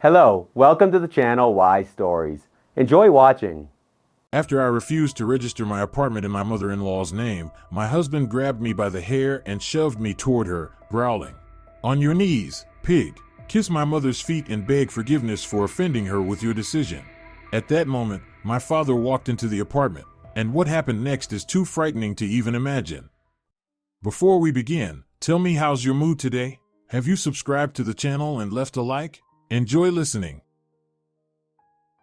Hello, welcome to the channel Why Stories. Enjoy watching. After I refused to register my apartment in my mother-in-law's name, my husband grabbed me by the hair and shoved me toward her, growling, "On your knees, pig. Kiss my mother's feet and beg forgiveness for offending her with your decision." At that moment, my father walked into the apartment, and what happened next is too frightening to even imagine. Before we begin, tell me, how's your mood today? Have you subscribed to the channel and left a like? Enjoy listening.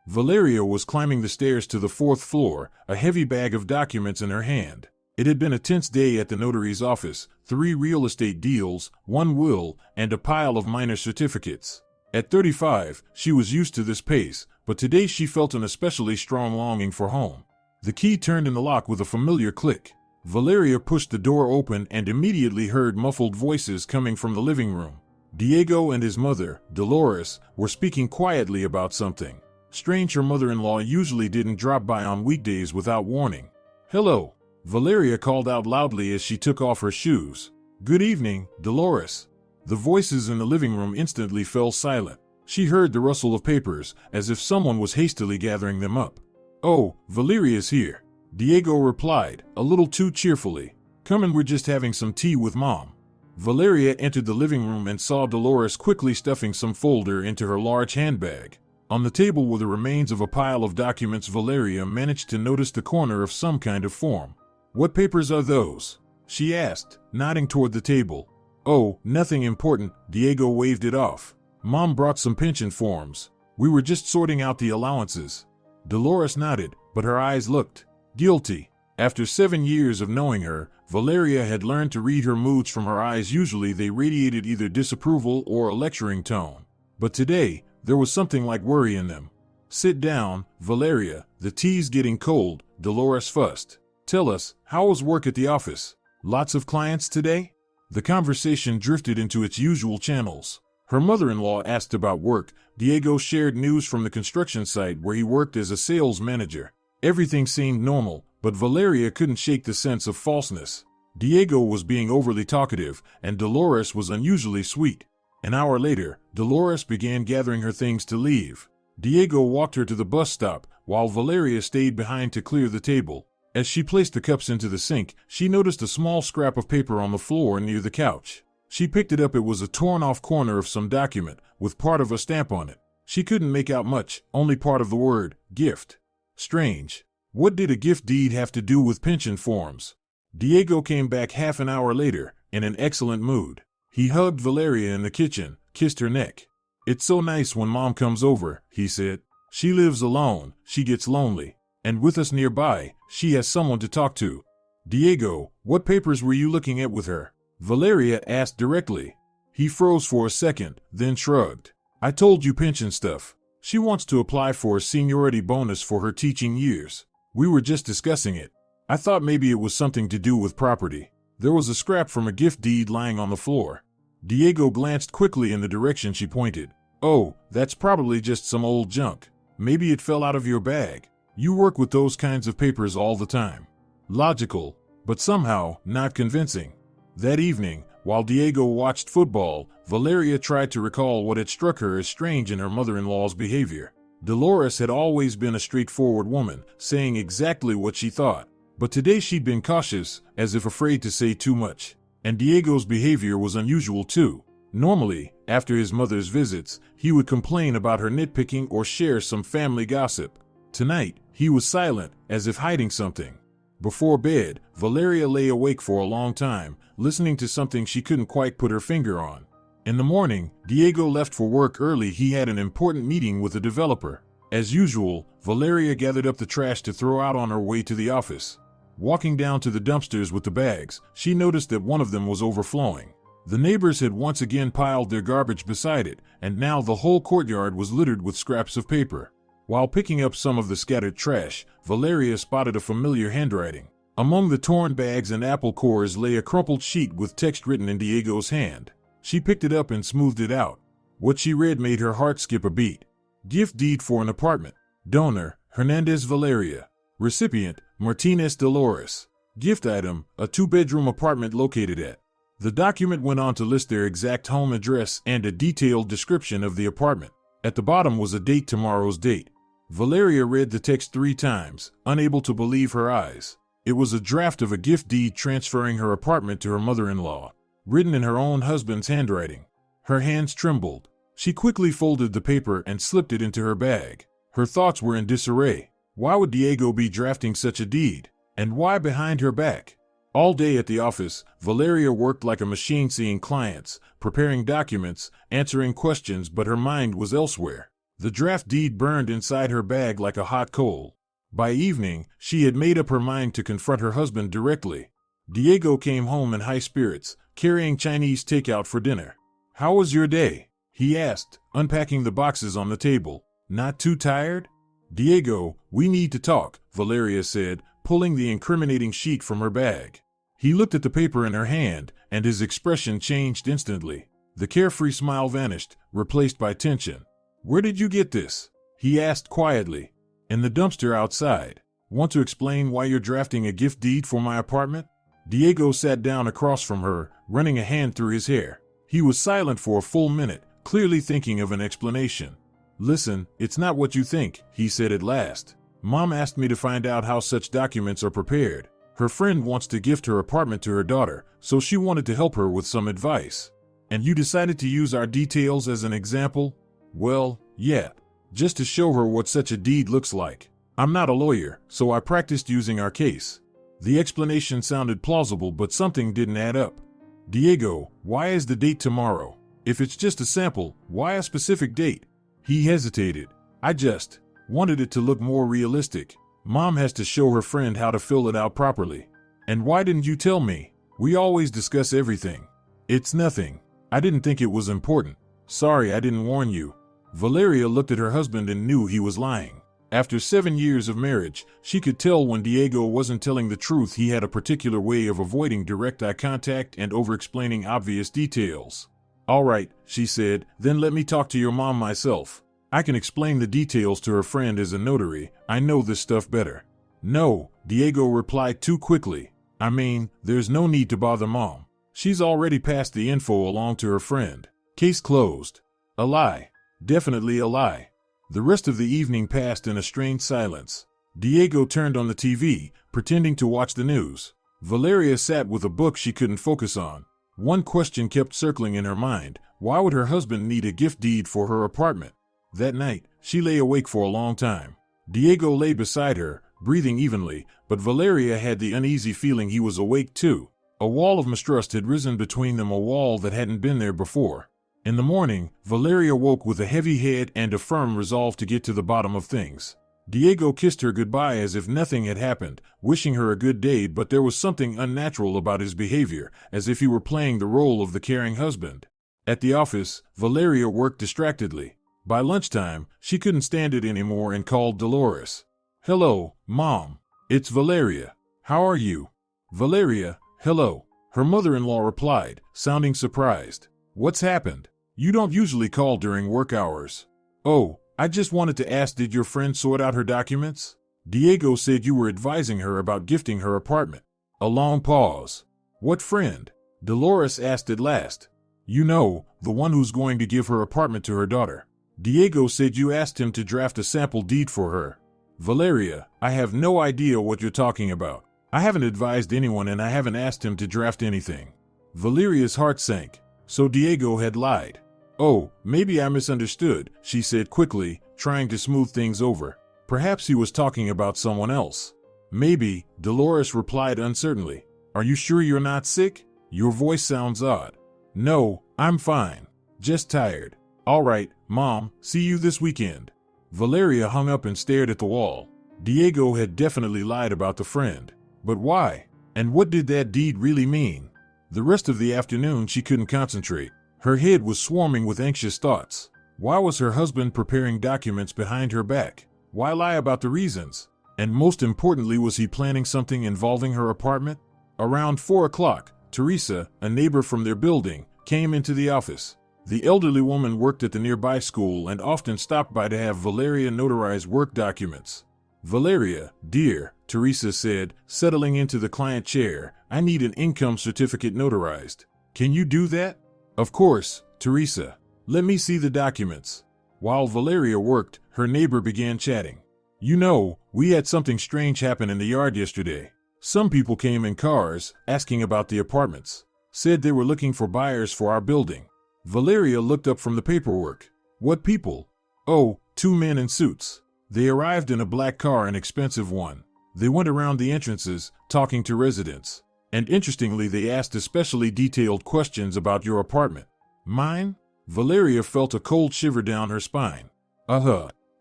Valeria was climbing the stairs to the fourth floor, a heavy bag of documents in her hand. It had been a tense day at the notary's office: 3 real estate deals, 1 will, and a pile of minor certificates. At 35, she was used to this pace, but today she felt an especially strong longing for home. The key turned in the lock with a familiar click. Valeria pushed the door open and immediately heard muffled voices coming from the living room. Diego and his mother, Dolores, were speaking quietly about something. Strange, her mother-in-law usually didn't drop by on weekdays without warning. "Hello," Valeria called out loudly as she took off her shoes. "Good evening, Dolores." The voices in the living room instantly fell silent. She heard the rustle of papers, as if someone was hastily gathering them up. "Oh, Valeria's here," Diego replied, a little too cheerfully. "Come in, we're just having some tea with Mom." Valeria entered the living room and saw Dolores quickly stuffing some folder into her large handbag. On the table were the remains of a pile of documents. Valeria managed to notice the corner of some kind of form. "What papers are those?" she asked, nodding toward the table. "Oh, nothing important," Diego waved it off. "Mom brought some pension forms. We were just sorting out the allowances." Dolores nodded, but her eyes looked guilty. After 7 years of knowing her, Valeria had learned to read her moods from her eyes. Usually they radiated either disapproval or a lecturing tone. But today, there was something like worry in them. "Sit down, Valeria, the tea's getting cold," Dolores fussed. "Tell us, how was work at the office? Lots of clients today?" The conversation drifted into its usual channels. Her mother-in-law asked about work. Diego shared news from the construction site where he worked as a sales manager. Everything seemed normal, but Valeria couldn't shake the sense of falseness. Diego was being overly talkative, and Dolores was unusually sweet. An hour later, Dolores began gathering her things to leave. Diego walked her to the bus stop, while Valeria stayed behind to clear the table. As she placed the cups into the sink, she noticed a small scrap of paper on the floor near the couch. She picked it up. It was a torn-off corner of some document, with part of a stamp on it. She couldn't make out much, only part of the word, gift. Strange. What did a gift deed have to do with pension forms? Diego came back half an hour later, in an excellent mood. He hugged Valeria in the kitchen, kissed her neck. "It's so nice when Mom comes over," he said. "She lives alone, she gets lonely. And with us nearby, she has someone to talk to." "Diego, what papers were you looking at with her?" Valeria asked directly. He froze for a second, then shrugged. "I told you, pension stuff. She wants to apply for a seniority bonus for her teaching years. We were just discussing it. I thought maybe it was something to do with property." There was a scrap from a gift deed lying on the floor. Diego glanced quickly in the direction she pointed. "Oh, that's probably just some old junk. Maybe it fell out of your bag. You work with those kinds of papers all the time." Logical, but somehow not convincing. That evening, while Diego watched football, Valeria tried to recall what had struck her as strange in her mother-in-law's behavior. Dolores had always been a straightforward woman, saying exactly what she thought. But today she'd been cautious, as if afraid to say too much. And Diego's behavior was unusual too. Normally, after his mother's visits, he would complain about her nitpicking or share some family gossip. Tonight, he was silent, as if hiding something. Before bed, Valeria lay awake for a long time, listening to something she couldn't quite put her finger on. In the morning, Diego left for work early. He had an important meeting with a developer. As usual, Valeria gathered up the trash to throw out on her way to the office. Walking down to the dumpsters with the bags, she noticed that one of them was overflowing. The neighbors had once again piled their garbage beside it, and now the whole courtyard was littered with scraps of paper. While picking up some of the scattered trash, Valeria spotted a familiar handwriting. Among the torn bags and apple cores lay a crumpled sheet with text written in Diego's hand. She picked it up and smoothed it out. What she read made her heart skip a beat. "Gift deed for an apartment. Donor, Hernandez Valeria. Recipient, Martinez Dolores. Gift item, a 2-bedroom apartment located at." The document went on to list their exact home address and a detailed description of the apartment. At the bottom was a date, tomorrow's date. Valeria read the text 3 times, unable to believe her eyes. It was a draft of a gift deed transferring her apartment to her mother-in-law, written in her own husband's handwriting. Her hands trembled. She quickly folded the paper and slipped it into her bag. Her thoughts were in disarray. Why would Diego be drafting such a deed? And why behind her back? All day at the office, Valeria worked like a machine, seeing clients, preparing documents, answering questions, but her mind was elsewhere. The draft deed burned inside her bag like a hot coal. By evening, she had made up her mind to confront her husband directly. Diego came home in high spirits, carrying Chinese takeout for dinner. "How was your day?" he asked, unpacking the boxes on the table. "Not too tired?" "Diego, we need to talk," Valeria said, pulling the incriminating sheet from her bag. He looked at the paper in her hand, and his expression changed instantly. The carefree smile vanished, replaced by tension. "Where did you get this?" he asked quietly. "In the dumpster outside. Want to explain why you're drafting a gift deed for my apartment?" Diego sat down across from her, running a hand through his hair. He was silent for a full minute, clearly thinking of an explanation. "Listen, it's not what you think," he said at last. "Mom asked me to find out how such documents are prepared. Her friend wants to gift her apartment to her daughter, so she wanted to help her with some advice. And you decided to use our details as an example?" "Well, yeah. Just to show her what such a deed looks like. I'm not a lawyer, so I practiced using our case." The explanation sounded plausible, but something didn't add up. "Diego, why is the date tomorrow? If it's just a sample, why a specific date?" He hesitated. "I just wanted it to look more realistic. Mom has to show her friend how to fill it out properly." "And why didn't you tell me? We always discuss everything." "It's nothing. I didn't think it was important. Sorry I didn't warn you." Valeria looked at her husband and knew he was lying. After 7 years of marriage, she could tell when Diego wasn't telling the truth. He had a particular way of avoiding direct eye contact and over-explaining obvious details. "All right," she said, "then let me talk to your mom myself. I can explain the details to her friend as a notary. I know this stuff better." "No," Diego replied too quickly. "I mean, there's no need to bother Mom. She's already passed the info along to her friend. Case closed." A lie. Definitely a lie. The rest of the evening passed in a strange silence. Diego turned on the TV, pretending to watch the news. Valeria sat with a book she couldn't focus on. One question kept circling in her mind: why would her husband need a gift deed for her apartment? That night, she lay awake for a long time. Diego lay beside her, breathing evenly, but Valeria had the uneasy feeling he was awake too. A wall of mistrust had risen between them, a wall that hadn't been there before. In the morning, Valeria woke with a heavy head and a firm resolve to get to the bottom of things. Diego kissed her goodbye as if nothing had happened, wishing her a good day, but there was something unnatural about his behavior, as if he were playing the role of the caring husband. At the office, Valeria worked distractedly. By lunchtime, she couldn't stand it anymore and called Dolores. "Hello, Mom. It's Valeria. How are you?" "Valeria, hello," her mother-in-law replied, sounding surprised. "What's happened? You don't usually call during work hours." "Oh, I just wanted to ask, did your friend sort out her documents? Diego said you were advising her about gifting her apartment." A long pause. "What friend?" Dolores asked at last. "You know, the one who's going to give her apartment to her daughter. Diego said you asked him to draft a sample deed for her." "Valeria, I have no idea what you're talking about. I haven't advised anyone and I haven't asked him to draft anything." Valeria's heart sank. So Diego had lied. "Oh, maybe I misunderstood," she said quickly, trying to smooth things over. "Perhaps he was talking about someone else." "Maybe," Dolores replied uncertainly. "Are you sure you're not sick? Your voice sounds odd." "No, I'm fine. Just tired." "All right, Mom, see you this weekend." Valeria hung up and stared at the wall. Diego had definitely lied about the friend. But why? And what did that deed really mean? The rest of the afternoon she couldn't concentrate. Her head was swarming with anxious thoughts. Why was her husband preparing documents behind her back? Why lie about the reasons? And most importantly, was he planning something involving her apartment? Around 4 o'clock, Teresa, a neighbor from their building, came into the office. The elderly woman worked at the nearby school and often stopped by to have Valeria notarize work documents. "Valeria, dear," Teresa said, settling into the client chair, "I need an income certificate notarized. Can you do that?" "Of course, Teresa. Let me see the documents." While Valeria worked, her neighbor began chatting. You know, we had something strange happen in the yard yesterday. Some people came in cars, asking about the apartments. Said they were looking for buyers for our building. Valeria looked up from the paperwork. What people? Oh, 2 men in suits. They arrived in a black car, an expensive one. They went around the entrances, talking to residents. And interestingly, they asked especially detailed questions about your apartment. Mine? Valeria felt a cold shiver down her spine.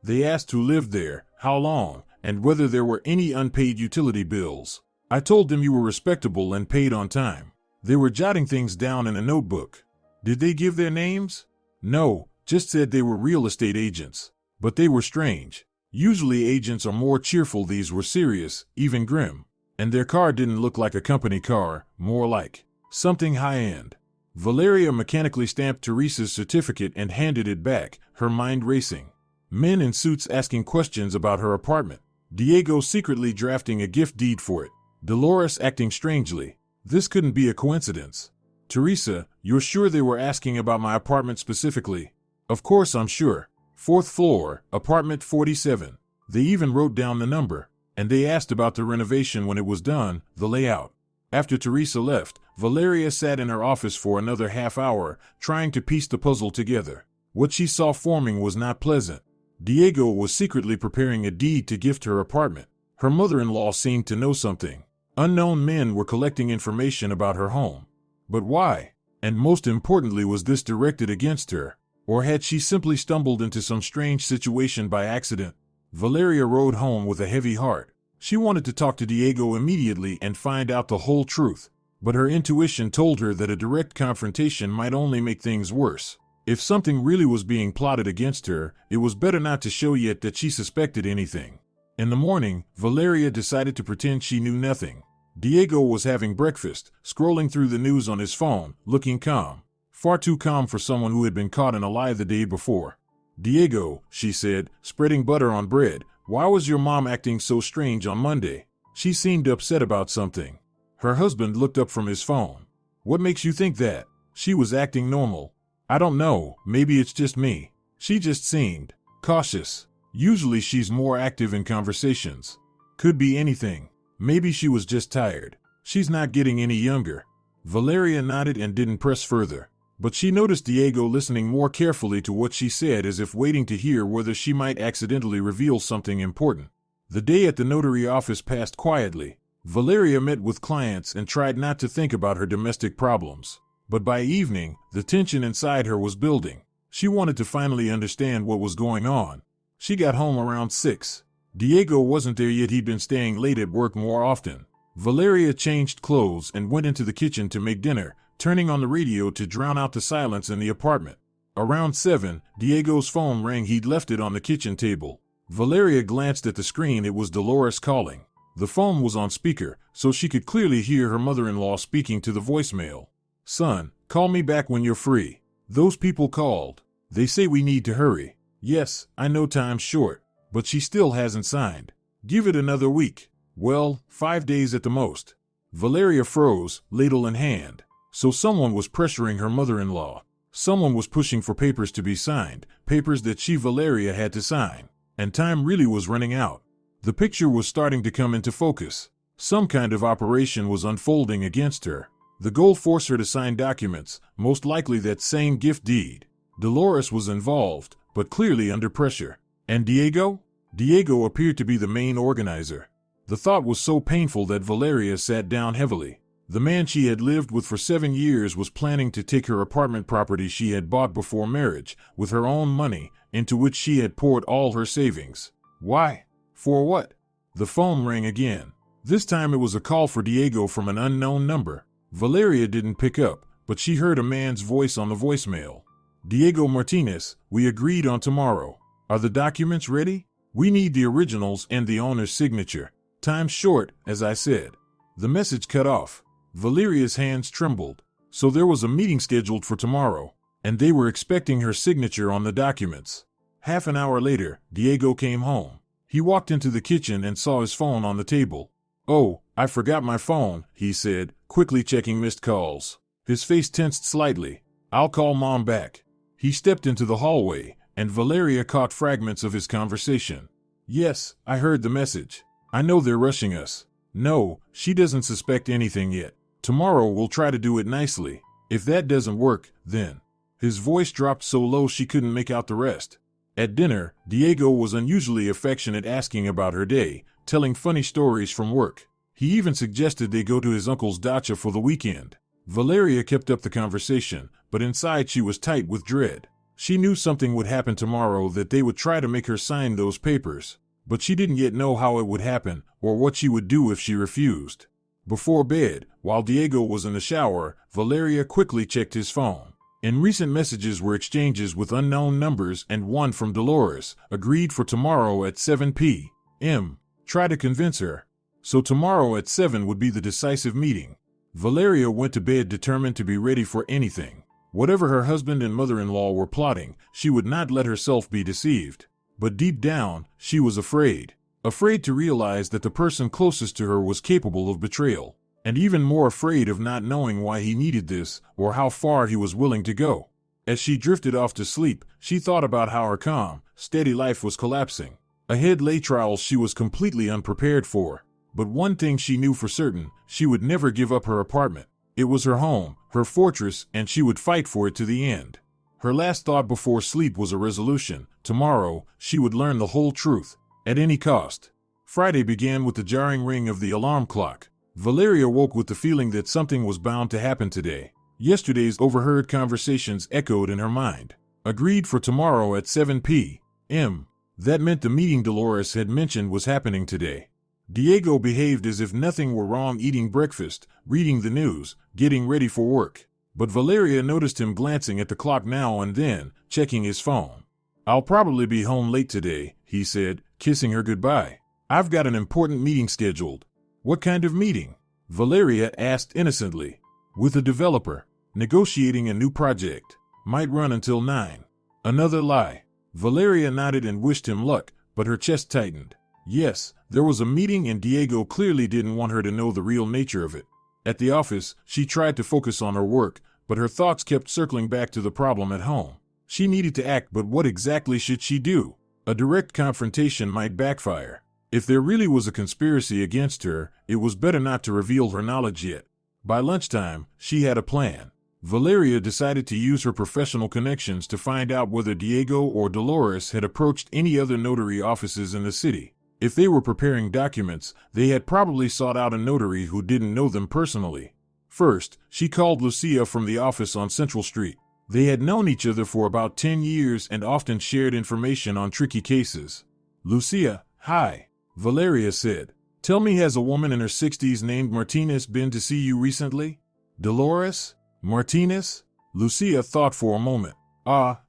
They asked who lived there, how long, and whether there were any unpaid utility bills. I told them you were respectable and paid on time. They were jotting things down in a notebook. Did they give their names? No, just said they were real estate agents. But they were strange. Usually agents are more cheerful. These were serious, even grim. And their car didn't look like a company car, more like something high-end. Valeria mechanically stamped Teresa's certificate and handed it back, her mind racing. Men in suits asking questions about her apartment. Diego secretly drafting a gift deed for it. Dolores acting strangely. This couldn't be a coincidence. Teresa, you're sure they were asking about my apartment specifically? Of course I'm sure. 4th floor, apartment 47. They even wrote down the number. And they asked about the renovation when it was done, the layout. After Teresa left, Valeria sat in her office for another half hour, trying to piece the puzzle together. What she saw forming was not pleasant. Diego was secretly preparing a deed to gift her apartment. Her mother-in-law seemed to know something. Unknown men were collecting information about her home. But why? And most importantly, was this directed against her? Or had she simply stumbled into some strange situation by accident? Valeria rode home with a heavy heart. She wanted to talk to Diego immediately and find out the whole truth. But her intuition told her that a direct confrontation might only make things worse. If something really was being plotted against her, it was better not to show yet that she suspected anything. In the morning, Valeria decided to pretend she knew nothing. Diego was having breakfast, scrolling through the news on his phone, looking calm. Far too calm for someone who had been caught in a lie the day before. Diego, she said, spreading butter on bread, why was your mom acting so strange on Monday? She seemed upset about something. Her husband looked up from his phone. What makes you think that? She was acting normal. I don't know, maybe it's just me. She just seemed cautious. Usually she's more active in conversations. Could be anything. Maybe she was just tired. She's not getting any younger. Valeria nodded and didn't press further. But she noticed Diego listening more carefully to what she said, as if waiting to hear whether she might accidentally reveal something important. The day at the notary office passed quietly. Valeria met with clients and tried not to think about her domestic problems. But by evening, the tension inside her was building. She wanted to finally understand what was going on. She got home around 6. Diego wasn't there yet. He'd been staying late at work more often. Valeria changed clothes and went into the kitchen to make dinner, turning on the radio to drown out the silence in the apartment. Around 7, Diego's phone rang. He'd left it on the kitchen table. Valeria glanced at the screen. It was Dolores calling. The phone was on speaker, so she could clearly hear her mother-in-law speaking to the voicemail. Son, call me back when you're free. Those people called. They say we need to hurry. Yes, I know time's short, but she still hasn't signed. Give it another week. Well, 5 days at the most. Valeria froze, ladle in hand. So someone was pressuring her mother-in-law. Someone was pushing for papers to be signed, papers that she, Valeria, had to sign. And time really was running out. The picture was starting to come into focus. Some kind of operation was unfolding against her. The goal: forced her to sign documents, most likely that same gift deed. Dolores was involved, but clearly under pressure. And Diego? Diego appeared to be the main organizer. The thought was so painful that Valeria sat down heavily. The man she had lived with for 7 years was planning to take her apartment property she had bought before marriage, with her own money, into which she had poured all her savings. Why? For what? The phone rang again. This time it was a call for Diego from an unknown number. Valeria didn't pick up, but she heard a man's voice on the voicemail. Diego Martinez, we agreed on tomorrow. Are the documents ready? We need the originals and the owner's signature. Time's short, as I said. The message cut off. Valeria's hands trembled. So there was a meeting scheduled for tomorrow, and they were expecting her signature on the documents. Half an hour later, Diego came home. He walked into the kitchen and saw his phone on the table. Oh, I forgot my phone, he said, quickly checking missed calls. His face tensed slightly. I'll call Mom back. He stepped into the hallway, and Valeria caught fragments of his conversation. "Yes, I heard the message. I know they're rushing us. No, she doesn't suspect anything yet. Tomorrow we'll try to do it nicely. If that doesn't work, then..." His voice dropped so low she couldn't make out the rest. At dinner, Diego was unusually affectionate, asking about her day, telling funny stories from work. He even suggested they go to his uncle's dacha for the weekend. Valeria kept up the conversation, but inside she was tight with dread. She knew something would happen tomorrow, that they would try to make her sign those papers, but she didn't yet know how it would happen or what she would do if she refused. Before bed, while Diego was in the shower, Valeria quickly checked his phone. In recent messages were exchanges with unknown numbers, and one from Dolores, agreed for tomorrow at 7 p.m. Try to convince her. So tomorrow at 7 would be the decisive meeting. Valeria went to bed determined to be ready for anything. Whatever her husband and mother-in-law were plotting, she would not let herself be deceived. But deep down, she was afraid. Afraid to realize that the person closest to her was capable of betrayal. And even more afraid of not knowing why he needed this, or how far he was willing to go. As she drifted off to sleep, she thought about how her calm, steady life was collapsing. Ahead lay trials she was completely unprepared for. But one thing she knew for certain, she would never give up her apartment. It was her home, her fortress, and she would fight for it to the end. Her last thought before sleep was a resolution. Tomorrow, she would learn the whole truth, at any cost. Friday began with the jarring ring of the alarm clock. Valeria woke with the feeling that something was bound to happen today. Yesterday's overheard conversations echoed in her mind. Agreed for tomorrow at 7 p.m. That meant the meeting Dolores had mentioned was happening today. Diego behaved as if nothing were wrong, eating breakfast, reading the news, getting ready for work. But Valeria noticed him glancing at the clock now and then, checking his phone. "I'll probably be home late today," he said, kissing her goodbye. "I've got an important meeting scheduled." "What kind of meeting?" Valeria asked innocently. "With a developer. Negotiating a new project. Might run until 9. Another lie. Valeria nodded and wished him luck, but her chest tightened. Yes, there was a meeting, and Diego clearly didn't want her to know the real nature of it. At the office, she tried to focus on her work, but her thoughts kept circling back to the problem at home. She needed to act, but what exactly should she do? A direct confrontation might backfire. If there really was a conspiracy against her, it was better not to reveal her knowledge yet. By lunchtime, she had a plan. Valeria decided to use her professional connections to find out whether Diego or Dolores had approached any other notary offices in the city. If they were preparing documents, they had probably sought out a notary who didn't know them personally. First, she called Lucia from the office on Central Street. They had known each other for about 10 years and often shared information on tricky cases. "Lucia, hi," Valeria said. "Tell me, has a woman in her 60s named Martinez been to see you recently?" "Dolores? Martinez?" Lucia thought for a moment.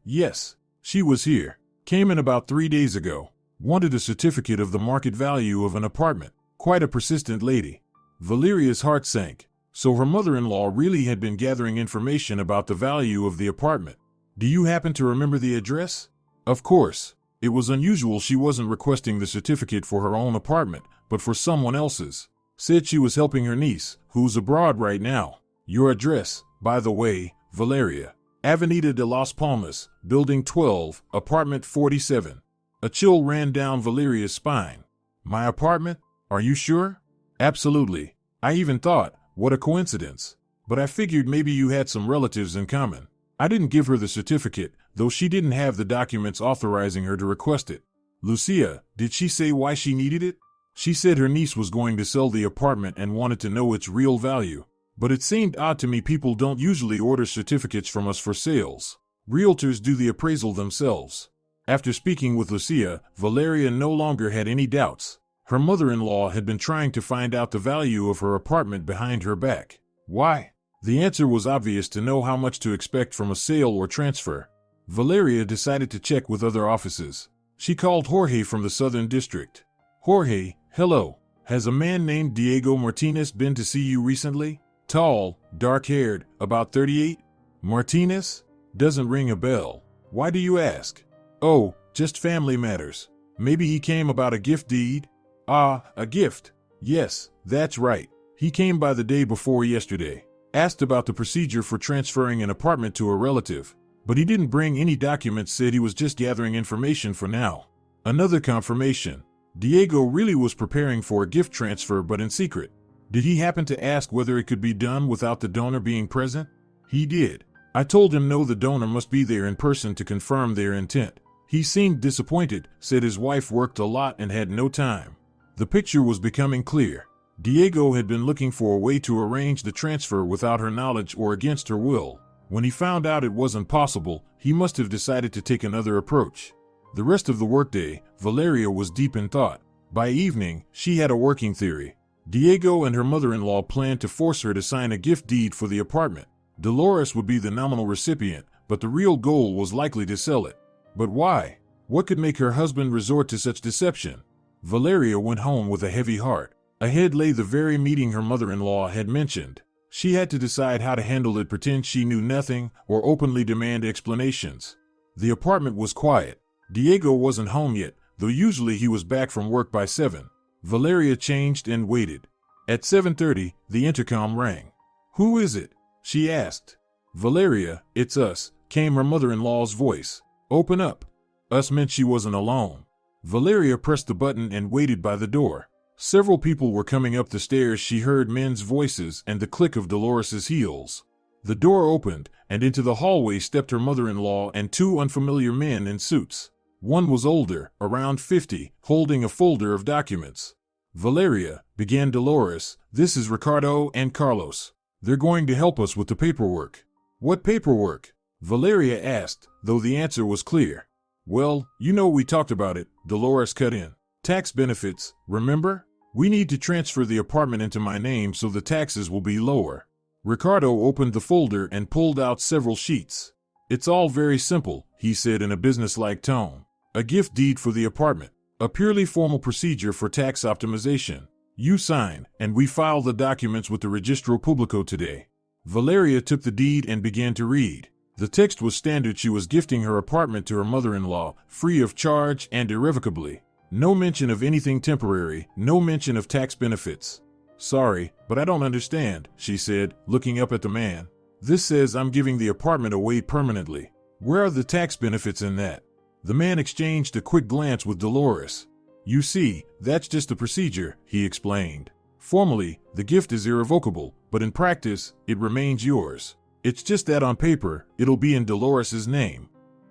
Yes. She was here. Came in about 3 days ago. Wanted a certificate of the market value of an apartment. Quite a persistent lady." Valeria's heart sank. So her mother-in-law really had been gathering information about the value of the apartment. "Do you happen to remember the address?" Of course. It was unusual she wasn't requesting the certificate for her own apartment, but for someone else's. Said she was helping her niece, who's abroad right now. "Your address, by the way, Valeria. Avenida de Las Palmas, Building 12, Apartment 47. A chill ran down Valeria's spine. "My apartment? Are you sure?" "Absolutely. I even thought, what a coincidence. But I figured maybe you had some relatives in common." I didn't give her the certificate, though she didn't have the documents authorizing her to request it. "Lucia, did she say why she needed it?" "She said her niece was going to sell the apartment and wanted to know its real value. But it seemed odd to me. People don't usually order certificates from us for sales. Realtors do the appraisal themselves." After speaking with Lucia, Valeria no longer had any doubts. Her mother-in-law had been trying to find out the value of her apartment behind her back. Why? The answer was obvious: to know how much to expect from a sale or transfer. Valeria decided to check with other offices. She called Jorge from the Southern District. "Jorge, hello. Has a man named Diego Martinez been to see you recently? Tall, dark-haired, about 38? Martinez? Doesn't ring a bell. Why do you ask?" "Oh, just family matters. Maybe he came about a gift deed?" A gift. Yes, that's right. He came by the day before yesterday. Asked about the procedure for transferring an apartment to a relative. But he didn't bring any documents, said he was just gathering information for now. Another confirmation. Diego really was preparing for a gift transfer, but in secret. Did he happen to ask whether it could be done without the donor being present? He did. I told him no, the donor must be there in person to confirm their intent. He seemed disappointed, said his wife worked a lot and had no time. The picture was becoming clear. Diego had been looking for a way to arrange the transfer without her knowledge or against her will. When he found out it wasn't possible, he must have decided to take another approach. The rest of the workday, Valeria was deep in thought. By evening, she had a working theory. Diego and her mother-in-law planned to force her to sign a gift deed for the apartment. Dolores would be the nominal recipient, but the real goal was likely to sell it. But why? What could make her husband resort to such deception? Valeria went home with a heavy heart. Ahead lay the very meeting her mother-in-law had mentioned. She had to decide how to handle it, pretend she knew nothing, or openly demand explanations. The apartment was quiet. Diego wasn't home yet, though usually he was back from work by 7. Valeria changed and waited. At 7:30, the intercom rang. "Who is it?" she asked. "Valeria, it's us," came her mother-in-law's voice. "Open up." Us meant she wasn't alone. Valeria pressed the button and waited by the door. Several people were coming up the stairs. She heard men's voices and the click of Dolores's heels. The door opened, and into the hallway stepped her mother-in-law and 2 unfamiliar men in suits. One was older, around 50, holding a folder of documents. "Valeria," began Dolores, "this is Ricardo and Carlos. They're going to help us with the paperwork." "What paperwork?" Valeria asked, though the answer was clear. "Well, you know, we talked about it," Dolores cut in. "Tax benefits, remember? We need to transfer the apartment into my name so the taxes will be lower." Ricardo opened the folder and pulled out several sheets. "It's all very simple," he said in a businesslike tone. "A gift deed for the apartment. A purely formal procedure for tax optimization. You sign, and we file the documents with the Registro Público today." Valeria took the deed and began to read. The text was standard. She was gifting her apartment to her mother-in-law, free of charge and irrevocably. No mention of anything temporary, no mention of tax benefits. "Sorry, but I don't understand," she said, looking up at the man. "This says I'm giving the apartment away permanently. Where are the tax benefits in that?" The man exchanged a quick glance with Dolores. "You see, that's just the procedure," he explained. "Formally, the gift is irrevocable, but in practice, it remains yours. It's just that on paper, it'll be in Dolores's name.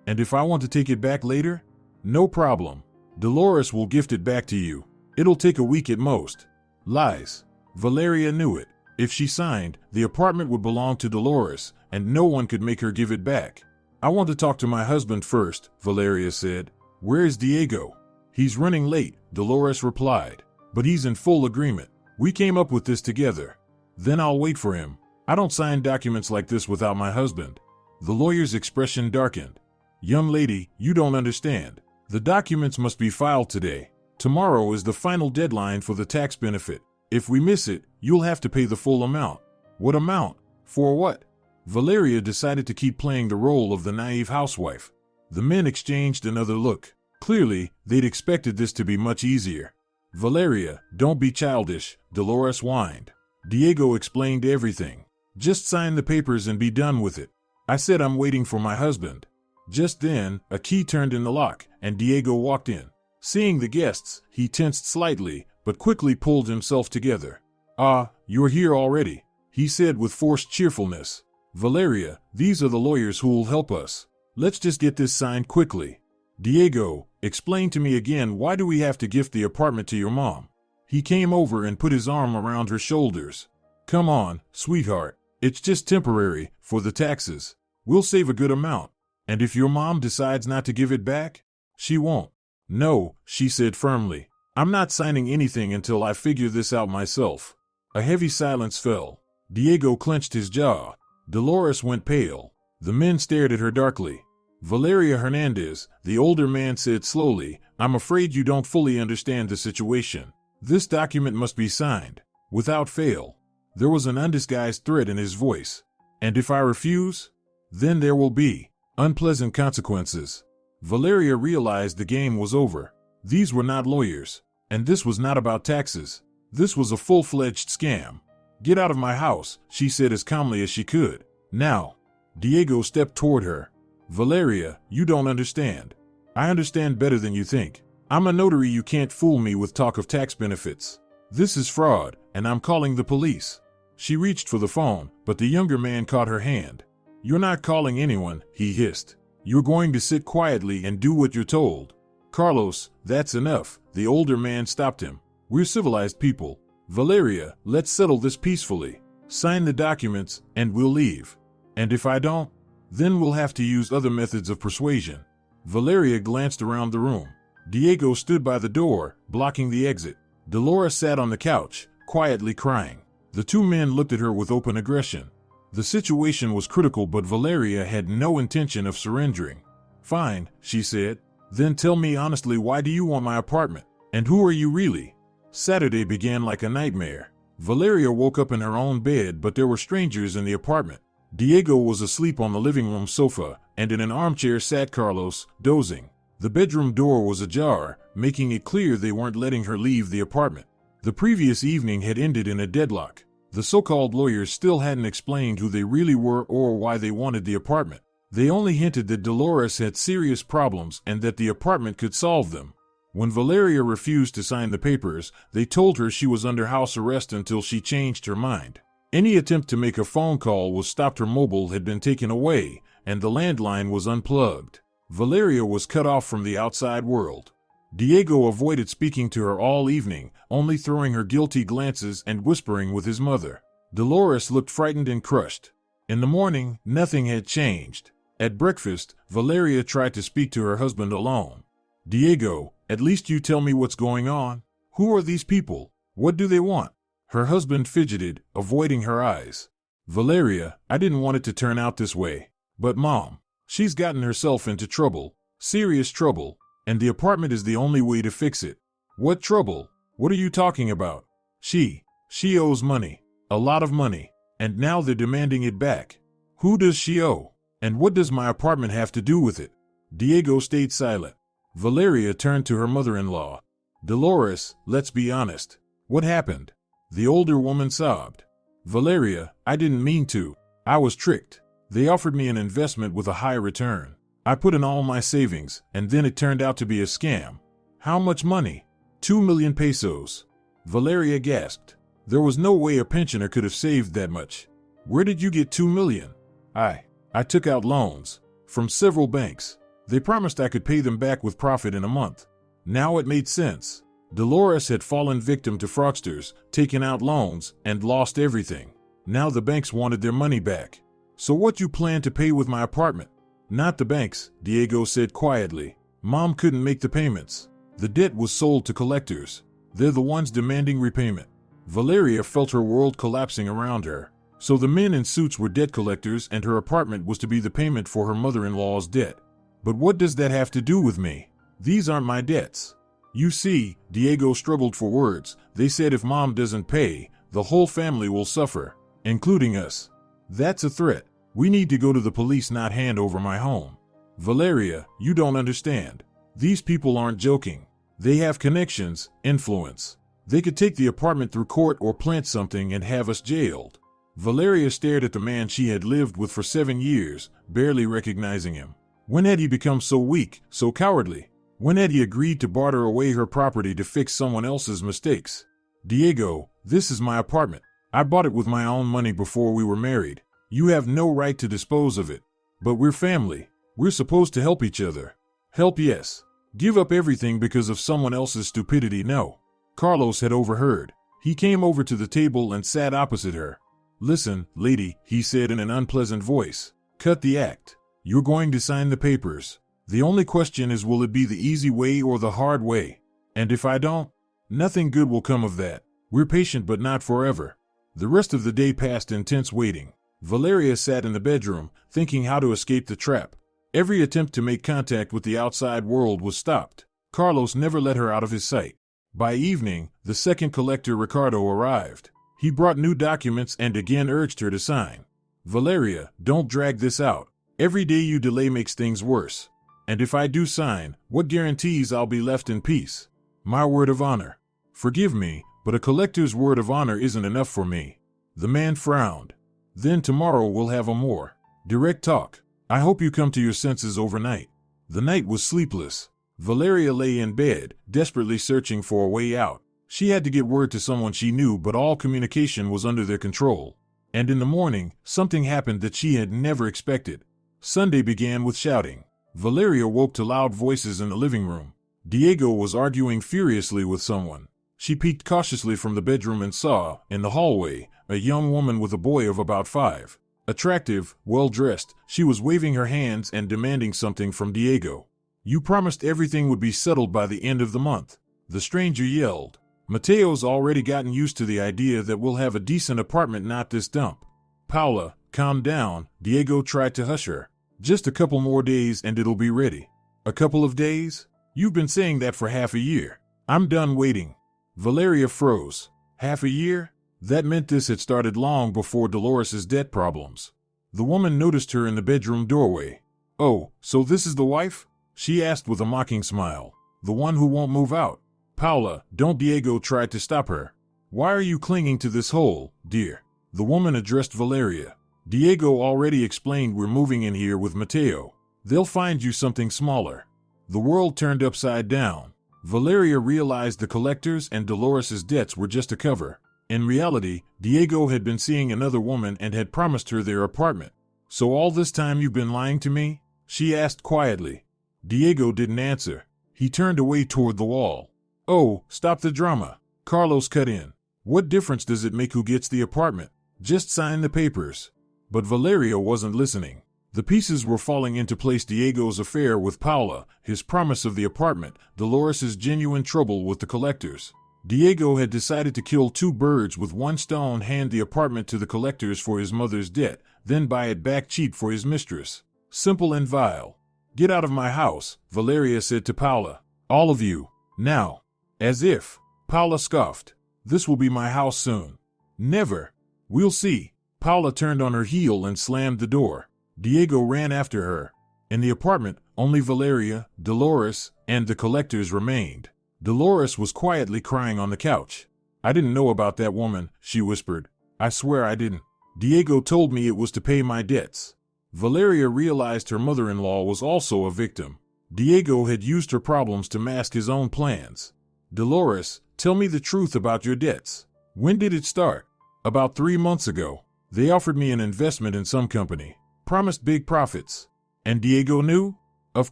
And if I want to take it back later? No problem. Dolores will gift it back to you. It'll take a week at most." Lies. Valeria knew it. If she signed, the apartment would belong to Dolores, and no one could make her give it back. "I want to talk to my husband first," Valeria said. "Where's Diego?" "He's running late," Dolores replied. "But he's in full agreement. We came up with this together." "Then I'll wait for him. I don't sign documents like this without my husband." The lawyer's expression darkened. "Young lady, you don't understand. The documents must be filed today. Tomorrow is the final deadline for the tax benefit. If we miss it, you'll have to pay the full amount." "What amount? For what?" Valeria decided to keep playing the role of the naive housewife. The men exchanged another look. Clearly, they'd expected this to be much easier. "Valeria, don't be childish," Dolores whined. "Diego explained everything. Just sign the papers and be done with it. I said I'm waiting for my husband." Just then, a key turned in the lock, and Diego walked in. Seeing the guests, he tensed slightly, but quickly pulled himself together. "Ah, you're here already," he said with forced cheerfulness. "Valeria, these are the lawyers who'll help us. Let's just get this signed quickly. Diego, explain to me again, why do we have to gift the apartment to your mom?" He came over and put his arm around her shoulders. "Come on, sweetheart. It's just temporary, for the taxes. We'll save a good amount. And if your mom decides not to give it back, she won't." "No," she said firmly. "I'm not signing anything until I figure this out myself." A heavy silence fell. Diego clenched his jaw. Dolores went pale. The men stared at her darkly. "Valeria Hernandez," the older man said slowly, "I'm afraid you don't fully understand the situation. This document must be signed, without fail." There was an undisguised threat in his voice. "And if I refuse? Then there will be unpleasant consequences." Valeria realized the game was over. These were not lawyers, and this was not about taxes. This was a full-fledged scam. "Get out of my house," she said as calmly as she could. "Now." Diego stepped toward her. Valeria, you don't understand. I understand better than you think. I'm a notary, you can't fool me with talk of tax benefits. This is fraud, and I'm calling the police. She reached for the phone, but the younger man caught her hand. You're not calling anyone, he hissed. You're going to sit quietly and do what you're told. Carlos, that's enough, the older man stopped him. We're civilized people. Valeria, let's settle this peacefully. Sign the documents, and we'll leave. And if I don't, then we'll have to use other methods of persuasion. Valeria glanced around the room. Diego stood by the door, blocking the exit. Dolores sat on the couch, quietly crying. The two men looked at her with open aggression. The situation was critical, but Valeria had no intention of surrendering. Fine, she said. Then tell me honestly, why do you want my apartment? And who are you really? Saturday began like a nightmare. Valeria woke up in her own bed, but there were strangers in the apartment. Diego was asleep on the living room sofa, and in an armchair sat Carlos, dozing. The bedroom door was ajar, making it clear they weren't letting her leave the apartment. The previous evening had ended in a deadlock. The so-called lawyers still hadn't explained who they really were or why they wanted the apartment. They only hinted that Dolores had serious problems and that the apartment could solve them. When Valeria refused to sign the papers, they told her she was under house arrest until she changed her mind. Any attempt to make a phone call was stopped. Her mobile had been taken away, and the landline was unplugged. Valeria was cut off from the outside world. Diego avoided speaking to her all evening, only throwing her guilty glances and whispering with his mother. Dolores looked frightened and crushed. In the morning, nothing had changed. At breakfast, Valeria tried to speak to her husband alone. Diego, at least you tell me what's going on. Who are these people? What do they want? Her husband fidgeted, avoiding her eyes. Valeria, I didn't want it to turn out this way. But Mom, she's gotten herself into trouble, serious trouble, and the apartment is the only way to fix it. What trouble? What are you talking about? She owes money, a lot of money, and now they're demanding it back. Who does she owe? And what does my apartment have to do with it? Diego stayed silent. Valeria turned to her mother-in-law. Dolores, let's be honest. What happened? The older woman sobbed. Valeria, I didn't mean to. I was tricked. They offered me an investment with a high return. I put in all my savings, and then it turned out to be a scam. How much money? 2 million pesos. Valeria gasped. There was no way a pensioner could have saved that much. Where did you get 2 million? I took out loans from several banks. They promised I could pay them back with profit in a month. Now it made sense. Dolores had fallen victim to fraudsters, taken out loans, and lost everything. Now the banks wanted their money back. So what you plan to pay with my apartment? Not the banks, Diego said quietly. Mom couldn't make the payments. The debt was sold to collectors. They're the ones demanding repayment. Valeria felt her world collapsing around her. So the men in suits were debt collectors, and her apartment was to be the payment for her mother-in-law's debt. But what does that have to do with me? These aren't my debts. You see, Diego struggled for words. They said if Mom doesn't pay, the whole family will suffer, including us. That's a threat. We need to go to the police, not hand over my home. Valeria, you don't understand. These people aren't joking. They have connections, influence. They could take the apartment through court or plant something and have us jailed. Valeria stared at the man she had lived with for 7 years, barely recognizing him. When had he become so weak, so cowardly? When had he agreed to barter away her property to fix someone else's mistakes? Diego, this is my apartment. I bought it with my own money before we were married. You have no right to dispose of it. But we're family. We're supposed to help each other. Help, yes. Give up everything because of someone else's stupidity, no. Carlos had overheard. He came over to the table and sat opposite her. Listen, lady, he said in an unpleasant voice. Cut the act. You're going to sign the papers. The only question is, will it be the easy way or the hard way? And if I don't, nothing good will come of that. We're patient, but not forever. The rest of the day passed in tense waiting. Valeria sat in the bedroom, thinking how to escape the trap. Every attempt to make contact with the outside world was stopped. Carlos never let her out of his sight. By evening, the second collector, Ricardo, arrived. He brought new documents and again urged her to sign. Valeria, don't drag this out. Every day you delay makes things worse. And if I do sign, what guarantees I'll be left in peace? My word of honor. Forgive me, but a collector's word of honor isn't enough for me. The man frowned. Then tomorrow we'll have a more direct talk. I hope you come to your senses overnight. The night was sleepless. Valeria lay in bed, desperately searching for a way out. She had to get word to someone she knew, but all communication was under their control. And in the morning, something happened that she had never expected. Sunday began with shouting. Valeria woke to loud voices in the living room. Diego was arguing furiously with someone. She peeked cautiously from the bedroom and saw, in the hallway, a young woman with a boy of about 5. Attractive, well-dressed, she was waving her hands and demanding something from Diego. You promised everything would be settled by the end of the month, the stranger yelled. Mateo's already gotten used to the idea that we'll have a decent apartment, not this dump. Paula, calm down, Diego tried to hush her. Just a couple more days and it'll be ready. A couple of days? You've been saying that for half a year. I'm done waiting. Valeria froze. Half a year? That meant this had started long before Dolores's debt problems. The woman noticed her in the bedroom doorway. Oh, so this is the wife? She asked with a mocking smile. The one who won't move out. Paula, don't. Diego tried to stop her. Why are you clinging to this hole, dear? The woman addressed Valeria. Diego already explained we're moving in here with Mateo. They'll find you something smaller. The world turned upside down. Valeria realized the collectors and Dolores's debts were just a cover. In reality, Diego had been seeing another woman and had promised her their apartment. So all this time you've been lying to me? She asked quietly. Diego didn't answer. He turned away toward the wall. Oh, stop the drama. Carlos cut in. What difference does it make who gets the apartment? Just sign the papers. But Valeria wasn't listening. The pieces were falling into place. Diego's affair with Paula, his promise of the apartment, Dolores's genuine trouble with the collectors. Diego had decided to kill 2 birds with one stone: hand the apartment to the collectors for his mother's debt, then buy it back cheap for his mistress. Simple and vile. Get out of my house, Valeria said to Paula. All of you. Now. As if. Paula scoffed. This will be my house soon. Never. We'll see. Paula turned on her heel and slammed the door. Diego ran after her. In the apartment, only Valeria, Dolores, and the collectors remained. Dolores was quietly crying on the couch. I didn't know about that woman, she whispered. I swear I didn't. Diego told me it was to pay my debts. Valeria realized her mother-in-law was also a victim. Diego had used her problems to mask his own plans. Dolores, tell me the truth about your debts. When did it start? About 3 months ago. They offered me an investment in some company. Promised big profits. And Diego knew? Of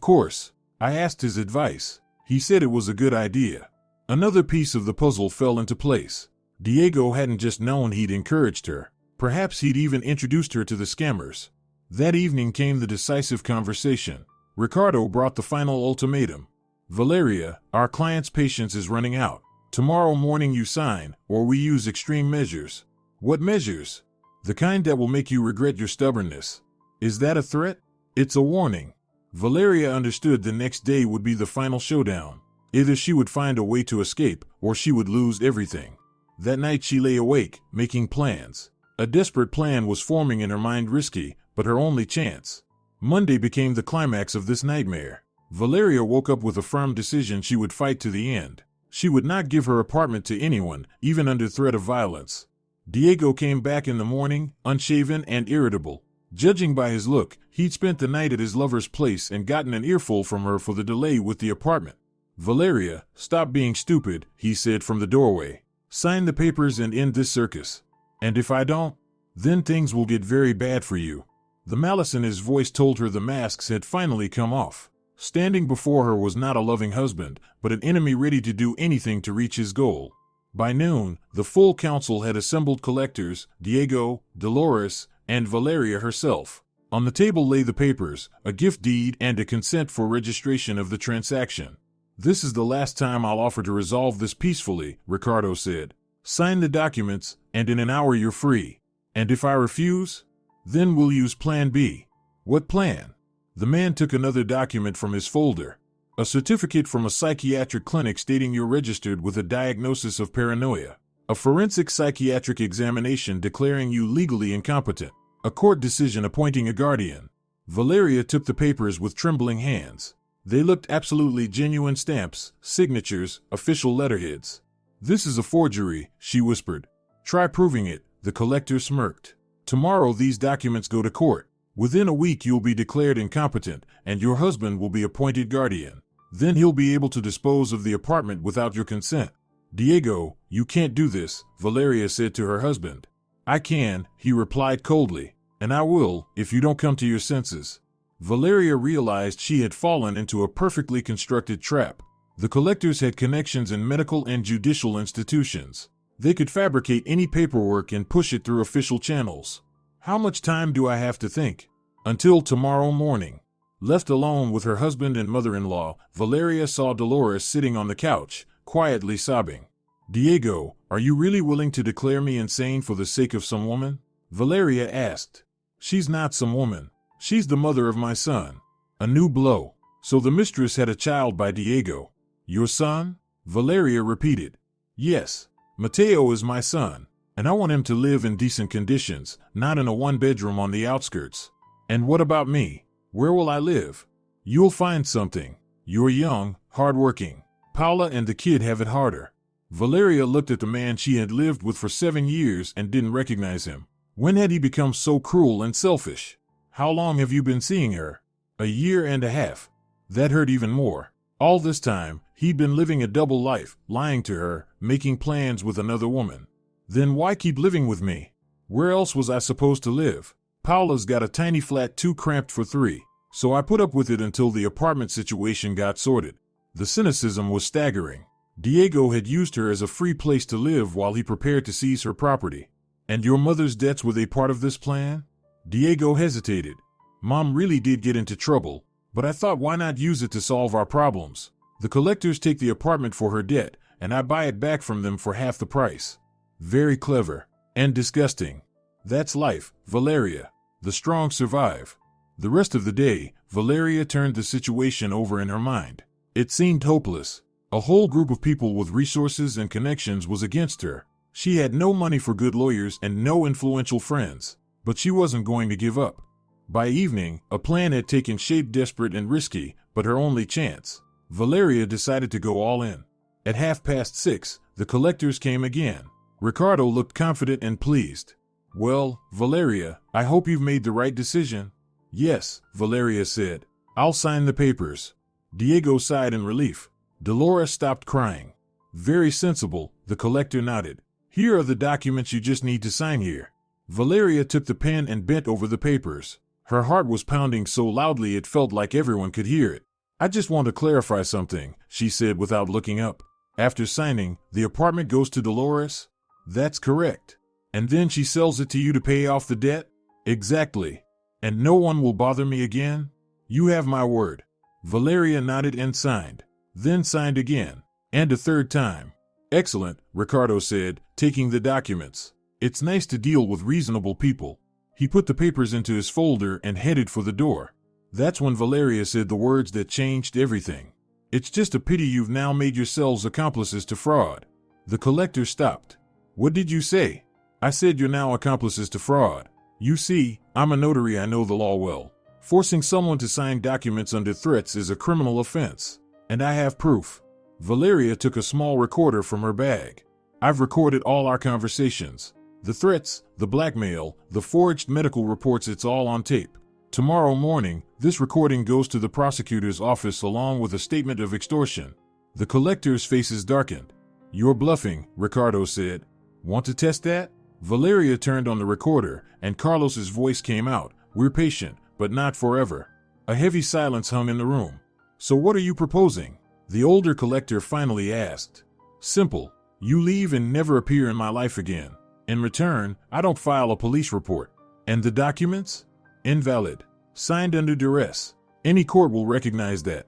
course. I asked his advice. He said it was a good idea. Another piece of the puzzle fell into place. Diego hadn't just known, he'd encouraged her. Perhaps he'd even introduced her to the scammers. That evening came the decisive conversation. Ricardo brought the final ultimatum. Valeria, our client's patience is running out. Tomorrow morning you sign, or we use extreme measures. What measures? The kind that will make you regret your stubbornness. Is that a threat? It's a warning. Valeria understood the next day would be the final showdown. Either she would find a way to escape, or she would lose everything. That night she lay awake, making plans. A desperate plan was forming in her mind, risky, but her only chance. Monday became the climax of this nightmare. Valeria woke up with a firm decision: she would fight to the end. She would not give her apartment to anyone, even under threat of violence. Diego came back in the morning, unshaven and irritable. Judging by his look, he'd spent the night at his lover's place and gotten an earful from her for the delay with the apartment. Valeria, stop being stupid, he said from the doorway. Sign the papers and end this circus. And if I don't, then things will get very bad for you. The malice in his voice told her the masks had finally come off. Standing before her was not a loving husband, but an enemy ready to do anything to reach his goal. By noon, the full council had assembled: collectors, Diego, Dolores, and Valeria herself. On the table lay the papers, a gift deed, and a consent for registration of the transaction. This is the last time I'll offer to resolve this peacefully, Ricardo said. Sign the documents, and in an hour you're free. And if I refuse? Then we'll use Plan B. What plan? The man took another document from his folder. A certificate from a psychiatric clinic stating you're registered with a diagnosis of paranoia. A forensic psychiatric examination declaring you legally incompetent. A court decision appointing a guardian. Valeria took the papers with trembling hands. They looked absolutely genuine: stamps, signatures, official letterheads. This is a forgery, she whispered. Try proving it, the collector smirked. Tomorrow these documents go to court. Within a week you'll be declared incompetent, and your husband will be appointed guardian. Then he'll be able to dispose of the apartment without your consent. Diego, you can't do this, Valeria said to her husband. I can, he replied coldly, and I will, if you don't come to your senses. Valeria realized she had fallen into a perfectly constructed trap. The collectors had connections in medical and judicial institutions. They could fabricate any paperwork and push it through official channels. How much time do I have to think? Until tomorrow morning. Left alone with her husband and mother-in-law, Valeria saw Dolores sitting on the couch, quietly sobbing. Diego, are you really willing to declare me insane for the sake of some woman? Valeria asked. She's not some woman. She's the mother of my son. A new blow. So the mistress had a child by Diego. Your son? Valeria repeated. Yes, Mateo is my son, and I want him to live in decent conditions, not in a one-bedroom on the outskirts. And what about me? Where will I live? You'll find something. You're young, hardworking. Paula and the kid have it harder. Valeria looked at the man she had lived with for 7 years and didn't recognize him. When had he become so cruel and selfish? How long have you been seeing her? 1.5 years. That hurt even more. All this time, he'd been living a double life, lying to her, making plans with another woman. Then why keep living with me? Where else was I supposed to live? Paula's got a tiny flat too cramped for 3, so I put up with it until the apartment situation got sorted. The cynicism was staggering. Diego had used her as a free place to live while he prepared to seize her property. And your mother's debts, were they part of this plan? Diego hesitated. Mom really did get into trouble, but I thought, why not use it to solve our problems? The collectors take the apartment for her debt, and I buy it back from them for half the price. Very clever. And disgusting. That's life, Valeria. The strong survive. The rest of the day, Valeria turned the situation over in her mind. It seemed hopeless. A whole group of people with resources and connections was against her. She had no money for good lawyers and no influential friends. But she wasn't going to give up. By evening, a plan had taken shape, desperate and risky, but her only chance. Valeria decided to go all in. At 6:30, the collectors came again. Ricardo looked confident and pleased. Well, Valeria, I hope you've made the right decision. Yes, Valeria said. I'll sign the papers. Diego sighed in relief. Dolores stopped crying. Very sensible, the collector nodded. Here are the documents, you just need to sign here. Valeria took the pen and bent over the papers. Her heart was pounding so loudly it felt like everyone could hear it. I just want to clarify something, she said without looking up. After signing, the apartment goes to Dolores? That's correct. And then she sells it to you to pay off the debt? Exactly. And no one will bother me again? You have my word. Valeria nodded and signed. Then signed again. And a third time. Excellent, Ricardo said, taking the documents. It's nice to deal with reasonable people. He put the papers into his folder and headed for the door. That's when Valeria said the words that changed everything. It's just a pity you've now made yourselves accomplices to fraud. The collector stopped. What did you say? I said you're now accomplices to fraud. You see, I'm a notary, I know the law well. Forcing someone to sign documents under threats is a criminal offense. And I have proof. Valeria took a small recorder from her bag. I've recorded all our conversations. The threats, the blackmail, the forged medical reports, it's all on tape. Tomorrow morning, this recording goes to the prosecutor's office along with a statement of extortion. The collector's faces darkened. You're bluffing, Ricardo said. Want to test that? Valeria turned on the recorder, and Carlos's voice came out. We're patient, but not forever. A heavy silence hung in the room. So what are you proposing? The older collector finally asked. Simple. You leave and never appear in my life again. In return, I don't file a police report. And the documents? Invalid. Signed under duress. Any court will recognize that.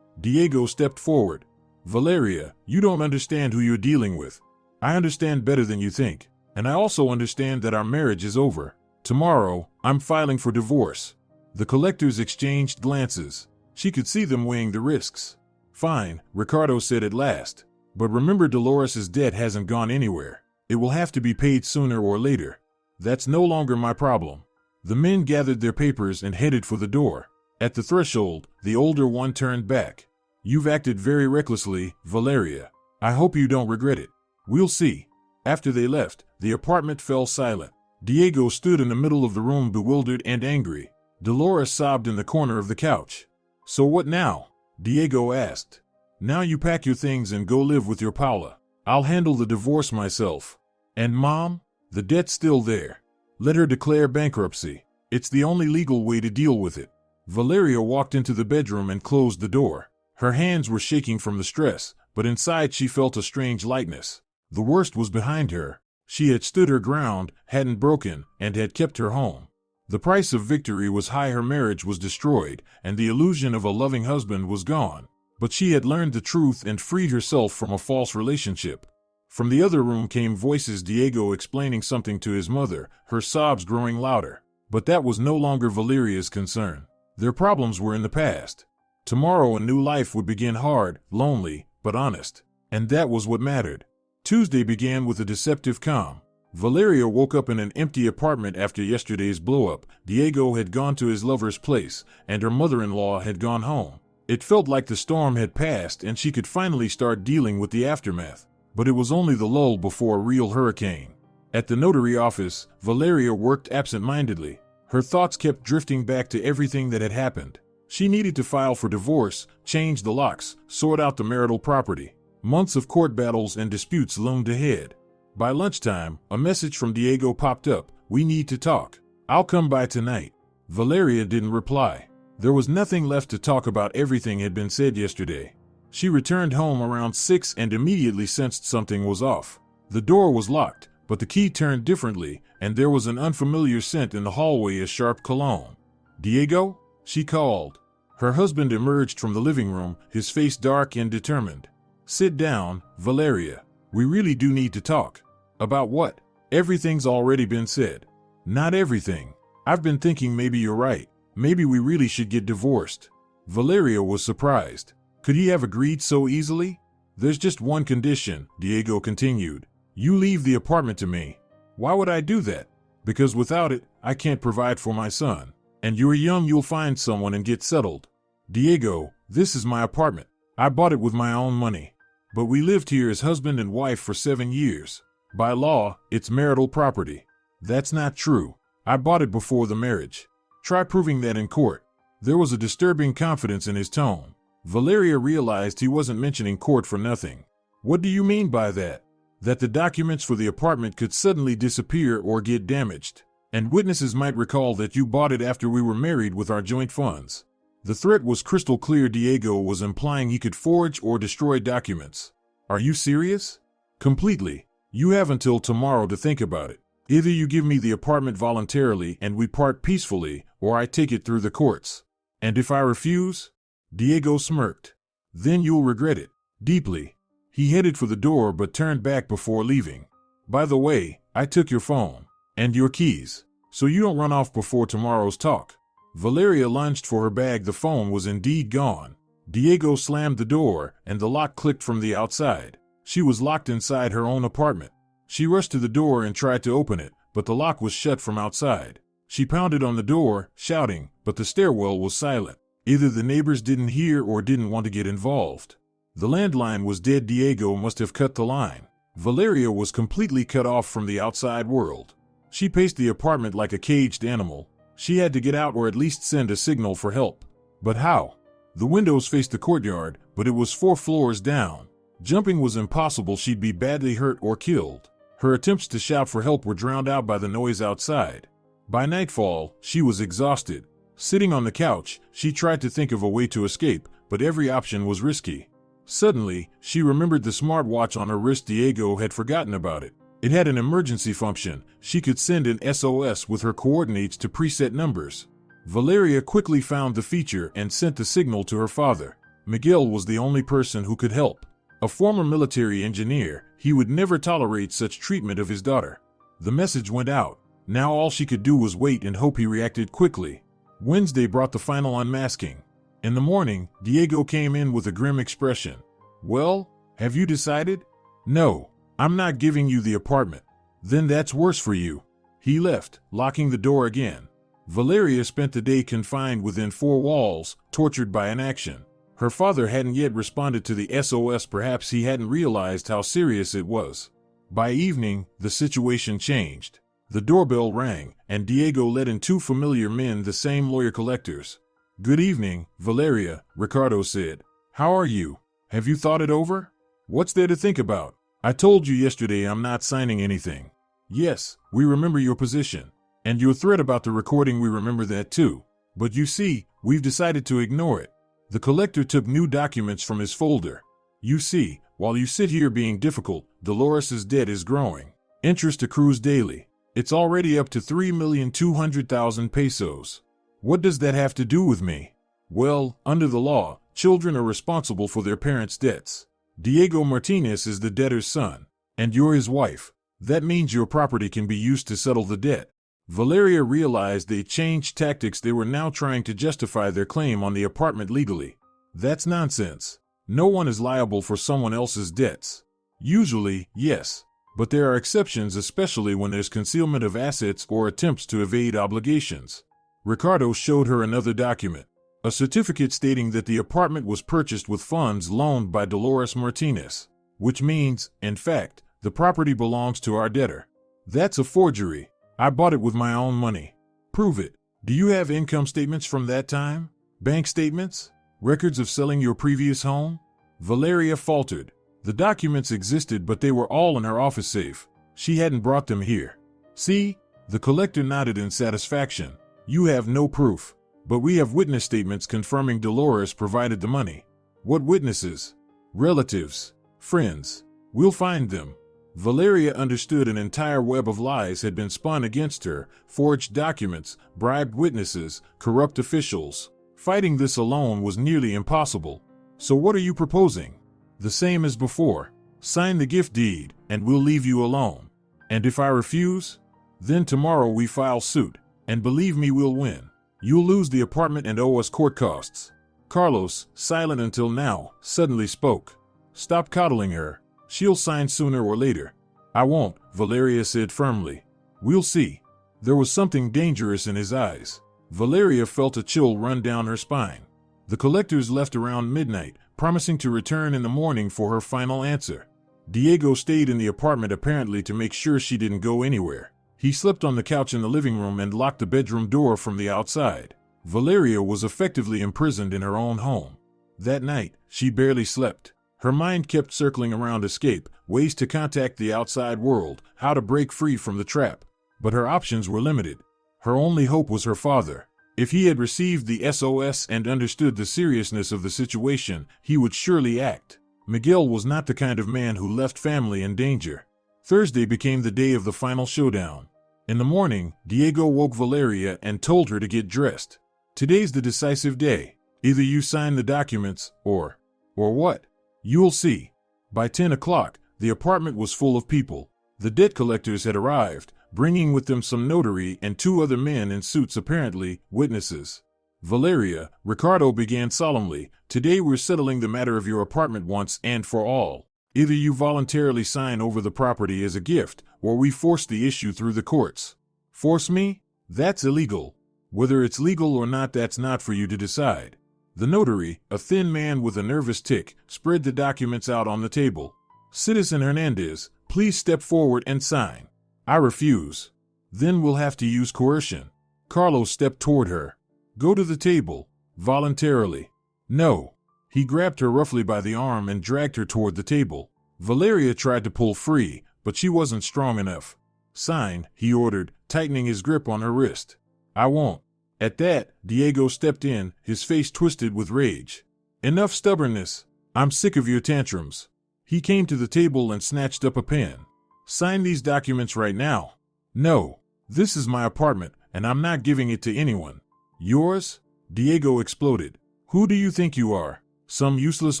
Diego stepped forward. Valeria, you don't understand who you're dealing with. I understand better than you think. And I also understand that our marriage is over. Tomorrow, I'm filing for divorce. The collectors exchanged glances. She could see them weighing the risks. Fine, Ricardo said at last. But remember, Dolores's debt hasn't gone anywhere. It will have to be paid sooner or later. That's no longer my problem. The men gathered their papers and headed for the door. At the threshold, the older one turned back. You've acted very recklessly, Valeria. I hope you don't regret it. We'll see. After they left, the apartment fell silent. Diego stood in the middle of the room, bewildered and angry. Dolores sobbed in the corner of the couch. "So what now?" Diego asked. "Now you pack your things and go live with your Paula. I'll handle the divorce myself." "And Mom? The debt's still there. Let her declare bankruptcy. It's the only legal way to deal with it." Valeria walked into the bedroom and closed the door. Her hands were shaking from the stress, but inside she felt a strange lightness. The worst was behind her. She had stood her ground, hadn't broken, and had kept her home. The price of victory was high. Her marriage was destroyed, and the illusion of a loving husband was gone. But she had learned the truth and freed herself from a false relationship. From the other room came voices, Diego explaining something to his mother, her sobs growing louder. But that was no longer Valeria's concern. Their problems were in the past. Tomorrow a new life would begin, hard, lonely, but honest. And that was what mattered. Tuesday began with a deceptive calm. Valeria woke up in an empty apartment after yesterday's blow-up. Diego had gone to his lover's place, and her mother-in-law had gone home. It felt like the storm had passed and she could finally start dealing with the aftermath. But it was only the lull before a real hurricane. At the notary office, Valeria worked absent-mindedly. Her thoughts kept drifting back to everything that had happened. She needed to file for divorce, change the locks, sort out the marital property. Months of court battles and disputes loomed ahead. By lunchtime, a message from Diego popped up. "We need to talk. I'll come by tonight." Valeria didn't reply. There was nothing left to talk about. Everything had been said yesterday. She returned home around 6 and immediately sensed something was off. The door was locked, but the key turned differently, and there was an unfamiliar scent in the hallway, a sharp cologne. "Diego?" she called. Her husband emerged from the living room, his face dark and determined. "Sit down, Valeria. We really do need to talk." "About what?" "Everything's already been said." "Not everything. I've been thinking maybe you're right. Maybe we really should get divorced." Valeria was surprised. Could he have agreed so easily? "There's just one condition," Diego continued. "You leave the apartment to me." "Why would I do that?" "Because without it, I can't provide for my son. And you're young, you'll find someone and get settled." "Diego, this is my apartment. I bought it with my own money. But we lived here as husband and wife for 7 years. By law, it's marital property." "That's not true. I bought it before the marriage." "Try proving that in court." There was a disturbing confidence in his tone. Valeria realized he wasn't mentioning court for nothing. "What do you mean by that?" "That the documents for the apartment could suddenly disappear or get damaged. And witnesses might recall that you bought it after we were married with our joint funds." The threat was crystal clear. Diego was implying he could forge or destroy documents. "Are you serious?" "Completely. You have until tomorrow to think about it. Either you give me the apartment voluntarily and we part peacefully, or I take it through the courts." "And if I refuse?" Diego smirked. "Then you'll regret it. Deeply." He headed for the door but turned back before leaving. "By the way, I took your phone. And your keys. So you don't run off before tomorrow's talk." Valeria lunged for her bag. The phone was indeed gone. Diego slammed the door, and the lock clicked from the outside. She was locked inside her own apartment. She rushed to the door and tried to open it, but the lock was shut from outside. She pounded on the door, shouting, but the stairwell was silent. Either the neighbors didn't hear or didn't want to get involved. The landline was dead. Diego must have cut the line. Valeria was completely cut off from the outside world. She paced the apartment like a caged animal. She had to get out or at least send a signal for help. But how? The windows faced the courtyard, but it was 4 floors down. Jumping was impossible. She'd be badly hurt or killed. Her attempts to shout for help were drowned out by the noise outside. By nightfall, she was exhausted. Sitting on the couch, she tried to think of a way to escape, but every option was risky. Suddenly, she remembered the smartwatch on her wrist. Diego had forgotten about it. It had an emergency function. She could send an SOS with her coordinates to preset numbers. Valeria quickly found the feature and sent the signal to her father. Miguel was the only person who could help. A former military engineer, he would never tolerate such treatment of his daughter. The message went out. Now all she could do was wait and hope he reacted quickly. Wednesday brought the final unmasking. In the morning, Diego came in with a grim expression. "Well, have you decided?" "No. I'm not giving you the apartment." "Then that's worse for you." He left, locking the door again. Valeria spent the day confined within 4 walls, tortured by inaction. Her father hadn't yet responded to the SOS. Perhaps he hadn't realized how serious it was. By evening, the situation changed. The doorbell rang, and Diego let in two familiar men, the same lawyer collectors. "Good evening, Valeria," Ricardo said. "How are you? Have you thought it over? What's there to think about? I told you yesterday I'm not signing anything." "Yes, we remember your position. And your threat about the recording, we remember that too. But you see, we've decided to ignore it." The collector took new documents from his folder. "You see, while you sit here being difficult, Dolores's debt is growing. Interest accrues daily. It's already up to 3,200,000 pesos. What does that have to do with me? Well, under the law, children are responsible for their parents' debts. Diego Martinez is the debtor's son, and you're his wife. That means your property can be used to settle the debt." Valeria realized they changed tactics. They were now trying to justify their claim on the apartment legally. That's nonsense. No one is liable for someone else's debts. Usually, yes, but there are exceptions, especially when there's concealment of assets or attempts to evade obligations. Ricardo showed her another document, a certificate stating that the apartment was purchased with funds loaned by Dolores Martinez, which means, in fact, the property belongs to our debtor. That's a forgery. I bought it with my own money. Prove it. Do you have income statements from that time? Bank statements? Records of selling your previous home? Valeria faltered. The documents existed, but they were all in her office safe. She hadn't brought them here. "See?" The collector nodded in satisfaction. "You have no proof, but we have witness statements confirming Dolores provided the money." "What witnesses?" "Relatives. Friends. We'll find them." Valeria understood an entire web of lies had been spun against her: forged documents, bribed witnesses, corrupt officials. Fighting this alone was nearly impossible. "So what are you proposing?" "The same as before. Sign the gift deed, and we'll leave you alone." "And if I refuse?" "Then tomorrow we file suit, and believe me, we'll win. You'll lose the apartment and owe us court costs." Carlos, silent until now, suddenly spoke. "Stop coddling her. She'll sign sooner or later." "I won't," Valeria said firmly. "We'll see." There was something dangerous in his eyes. Valeria felt a chill run down her spine. The collectors left around midnight, promising to return in the morning for her final answer. Diego stayed in the apartment apparently to make sure she didn't go anywhere. He slept on the couch in the living room and locked the bedroom door from the outside. Valeria was effectively imprisoned in her own home. That night, she barely slept. Her mind kept circling around escape, ways to contact the outside world, how to break free from the trap. But her options were limited. Her only hope was her father. If he had received the SOS and understood the seriousness of the situation, he would surely act. Miguel was not the kind of man who left family in danger. Thursday became the day of the final showdown. In the morning, Diego woke Valeria and told her to get dressed. "Today's the decisive day. Either you sign the documents, or what? You'll see." By 10 o'clock, the apartment was full of people. The debt collectors had arrived, bringing with them some notary and two other men in suits, apparently witnesses. "Valeria," Ricardo began solemnly, "today we're settling the matter of your apartment once and for all. Either you voluntarily sign over the property as a gift, or we force the issue through the courts." "Force me? That's illegal." "Whether it's legal or not, that's not for you to decide." The notary, a thin man with a nervous tic, spread the documents out on the table. "Citizen Hernandez, please step forward and sign." "I refuse." "Then we'll have to use coercion." Carlos stepped toward her. "Go to the table." "Voluntarily." "No." He grabbed her roughly by the arm and dragged her toward the table. Valeria tried to pull free, but she wasn't strong enough. "Sign," he ordered, tightening his grip on her wrist. "I won't." At that, Diego stepped in, his face twisted with rage. "Enough stubbornness. I'm sick of your tantrums." He came to the table and snatched up a pen. "Sign these documents right now." "No. This is my apartment, and I'm not giving it to anyone." "Yours?" Diego exploded. "Who do you think you are? Some useless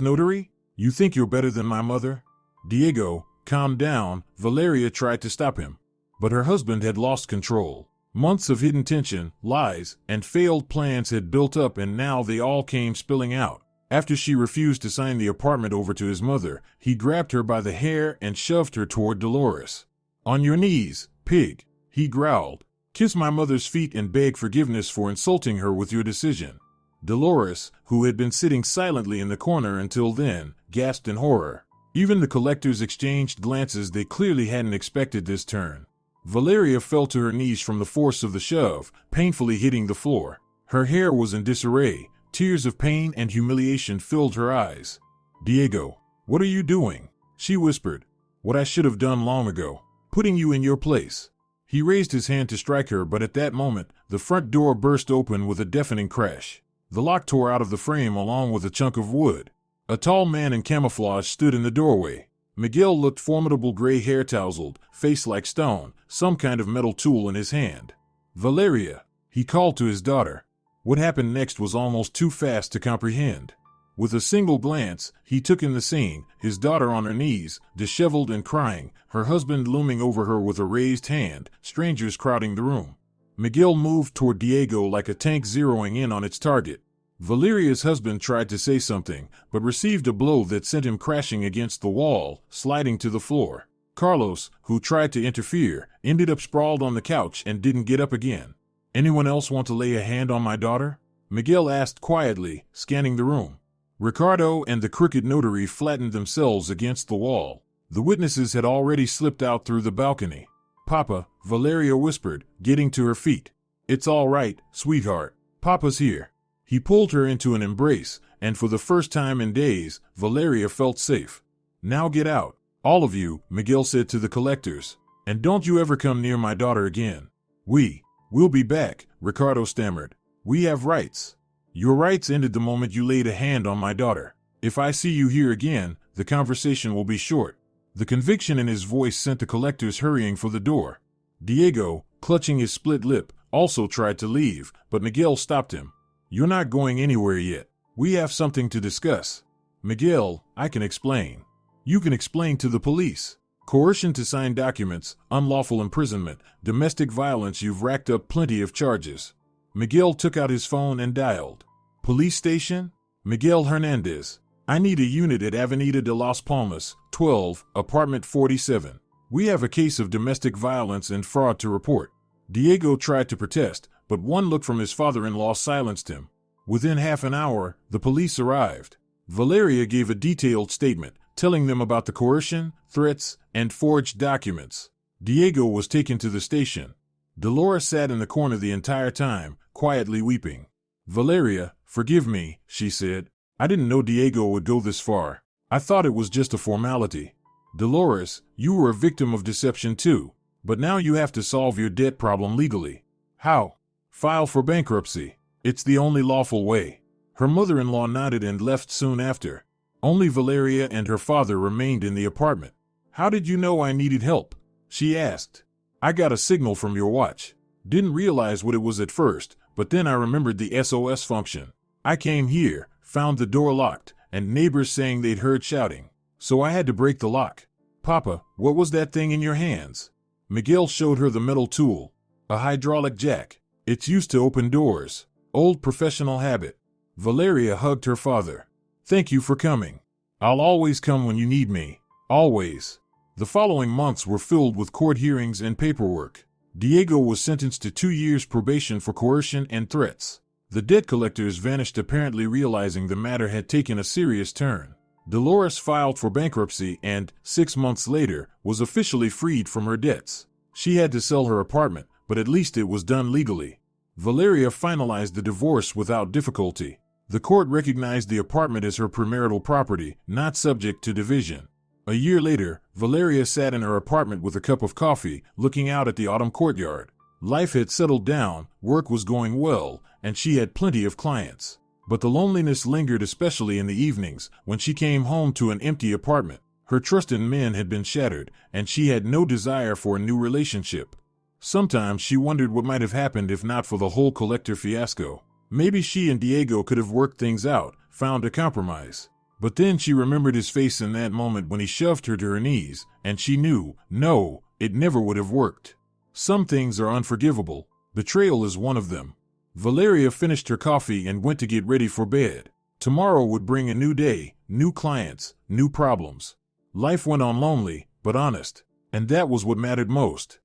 notary? You think you're better than my mother?" "Diego, calm down," Valeria tried to stop him. But her husband had lost control. Months of hidden tension, lies, and failed plans had built up, and now they all came spilling out. After she refused to sign the apartment over to his mother, he grabbed her by the hair and shoved her toward Dolores. "On your knees, pig," he growled. "Kiss my mother's feet and beg forgiveness for insulting her with your decision." Dolores, who had been sitting silently in the corner until then, gasped in horror. Even the collectors exchanged glances. They clearly hadn't expected this turn. Valeria fell to her knees from the force of the shove, painfully hitting the floor. Her hair was in disarray. Tears of pain and humiliation filled her eyes. "Diego, what are you doing?" she whispered. "What I should have done long ago. Putting you in your place." He raised his hand to strike her, but at that moment, the front door burst open with a deafening crash. The lock tore out of the frame along with a chunk of wood. A tall man in camouflage stood in the doorway. Miguel looked formidable, gray hair tousled, face like stone, some kind of metal tool in his hand. "Valeria," he called to his daughter. What happened next was almost too fast to comprehend. With a single glance, he took in the scene, his daughter on her knees, disheveled and crying, her husband looming over her with a raised hand, strangers crowding the room. Miguel moved toward Diego like a tank zeroing in on its target. Valeria's husband tried to say something, but received a blow that sent him crashing against the wall, sliding to the floor. Carlos, who tried to interfere, ended up sprawled on the couch and didn't get up again. "Anyone else want to lay a hand on my daughter?" Miguel asked quietly, scanning the room. Ricardo and the crooked notary flattened themselves against the wall. The witnesses had already slipped out through the balcony. "Papa," Valeria whispered, getting to her feet. "It's all right, sweetheart. Papa's here." He pulled her into an embrace, and for the first time in days, Valeria felt safe. "Now get out, all of you," Miguel said to the collectors. "And don't you ever come near my daughter again." We'll be back," Ricardo stammered. "We have rights." "Your rights ended the moment you laid a hand on my daughter. If I see you here again, the conversation will be short." The conviction in his voice sent the collectors hurrying for the door. Diego, clutching his split lip, also tried to leave, but Miguel stopped him. "You're not going anywhere yet. We have something to discuss." "Miguel, I can explain." "You can explain to the police. Coercion to sign documents, unlawful imprisonment, domestic violence. You've racked up plenty of charges." Miguel took out his phone and dialed. "Police station? Miguel Hernandez. I need a unit at Avenida de Las Palmas, 12, apartment 47. We have a case of domestic violence and fraud to report." Diego tried to protest, but one look from his father-in-law silenced him. Within half an hour, the police arrived. Valeria gave a detailed statement, telling them about the coercion, threats, and forged documents. Diego was taken to the station. Dolores sat in the corner the entire time, quietly weeping. "Valeria, forgive me," she said. "I didn't know Diego would go this far. I thought it was just a formality." "Dolores, you were a victim of deception too. But now you have to solve your debt problem legally." "How?" "File for bankruptcy. It's the only lawful way." Her mother-in-law nodded and left soon after. Only Valeria and her father remained in the apartment. "How did you know I needed help?" she asked. "I got a signal from your watch. Didn't realize what it was at first, but then I remembered the SOS function. I came here, found the door locked, and neighbors saying they'd heard shouting. So I had to break the lock." "Papa, what was that thing in your hands?" Miguel showed her the metal tool. "A hydraulic jack. It's used to open doors. Old professional habit." Valeria hugged her father. "Thank you for coming. I'll always come when you need me. Always." The following months were filled with court hearings and paperwork. Diego was sentenced to 2 years probation for coercion and threats. The debt collectors vanished, apparently realizing the matter had taken a serious turn. Dolores filed for bankruptcy and, 6 months later, was officially freed from her debts. She had to sell her apartment, but at least it was done legally. Valeria finalized the divorce without difficulty. The court recognized the apartment as her premarital property, not subject to division. A year later, Valeria sat in her apartment with a cup of coffee, looking out at the autumn courtyard. Life had settled down, work was going well, and she had plenty of clients. But the loneliness lingered, especially in the evenings, when she came home to an empty apartment. Her trust in men had been shattered, and she had no desire for a new relationship. Sometimes she wondered what might have happened if not for the whole collector fiasco. Maybe she and Diego could have worked things out, found a compromise. But then she remembered his face in that moment when he shoved her to her knees, and she knew, no, it never would have worked. Some things are unforgivable. Betrayal is one of them. Valeria finished her coffee and went to get ready for bed. Tomorrow would bring a new day, new clients, new problems. Life went on lonely, but honest. And that was what mattered most.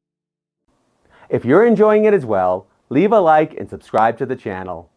If you're enjoying it as well, leave a like and subscribe to the channel.